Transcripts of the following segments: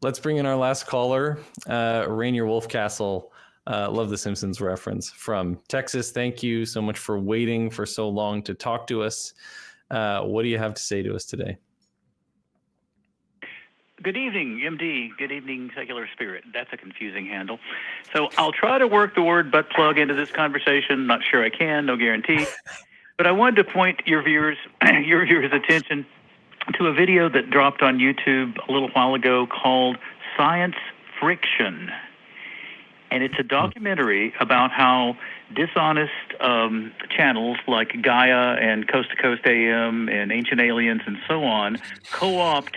let's bring in our last caller, Rainier Wolfcastle. Love the Simpsons reference from Texas. Thank you so much for waiting for so long to talk to us. What do you have to say to us today? Good evening, MD. Good evening, Secular Spirit. That's a confusing handle. So I'll try to work the word butt plug into this conversation. Not sure I can, no guarantee. But I wanted to point your viewers' attention to a video that dropped on YouTube a little while ago called Science Friction. And it's a documentary about how dishonest channels like Gaia and Coast to Coast AM and Ancient Aliens and so on co-opt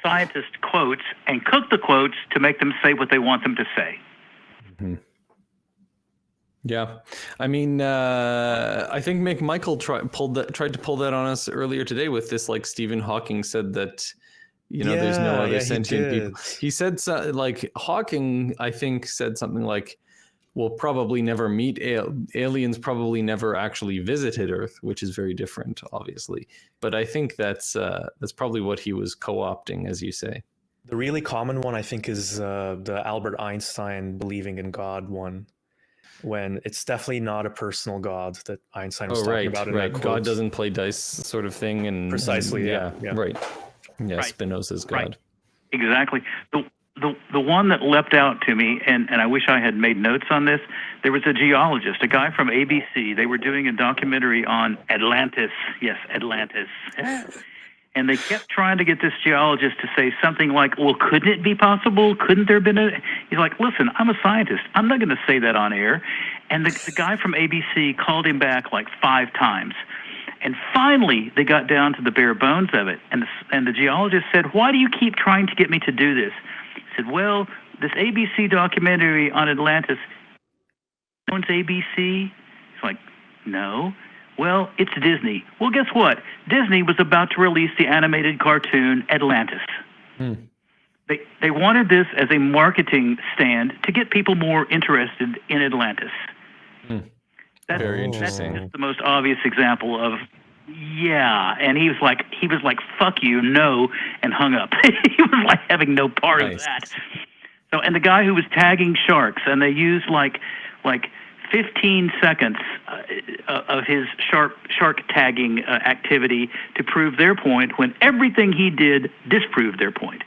scientist quotes and cook the quotes to make them say what they want them to say. Mm-hmm. Yeah, I mean, I think McMichael tried to pull that on us earlier today with this, like Stephen Hawking said that, there's no other sentient people. He said like Hawking, I think, said something like, we'll probably never meet aliens, probably never actually visited Earth, which is very different, obviously. But I think that's probably what he was co-opting, as you say. The really common one, I think, is the Albert Einstein believing in God one, when it's definitely not a personal God that Einstein was talking about. Right. God doesn't play dice, sort of thing, and precisely, yeah. Right. Yeah, right. Spinoza's God. Right. Exactly. The one that leapt out to me, and I wish I had made notes on this, there was a geologist, a guy from ABC. They were doing a documentary on Atlantis. Yes, Atlantis. And they kept trying to get this geologist to say something like, well, couldn't it be possible? Couldn't there have been a... He's like, listen, I'm a scientist. I'm not going to say that on air. And the guy from ABC called him back like 5 times. And finally, they got down to the bare bones of it. And the geologist said, why do you keep trying to get me to do this? He said, well, this ABC documentary on Atlantis, owns ABC? He's like, no. Well, it's Disney. Well, guess what? Disney was about to release the animated cartoon Atlantis. They wanted this as a marketing stand to get people more interested in Atlantis. That's, very interesting. That's just the most obvious example of, yeah. And he was like, fuck you, no, and hung up. He was like having no part of that. So, and the guy who was tagging sharks, and they used like 15 seconds of his shark tagging activity to prove their point, when everything he did disproved their point.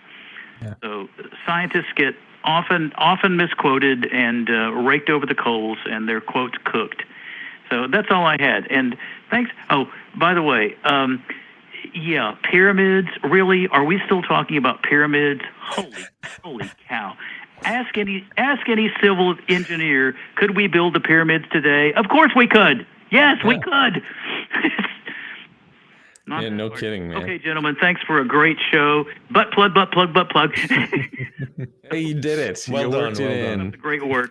Yeah. So scientists get often misquoted and raked over the coals, and their quotes cooked. So that's all I had. And thanks. Oh, by the way, yeah, pyramids. Really, are we still talking about pyramids? Holy cow! Ask any civil engineer, could we build the pyramids today? Of course we could. Yes, we could. Yeah, no kidding, man. Okay, gentlemen, thanks for a great show. Butt plug. Hey, you did it. Well done. That's great work.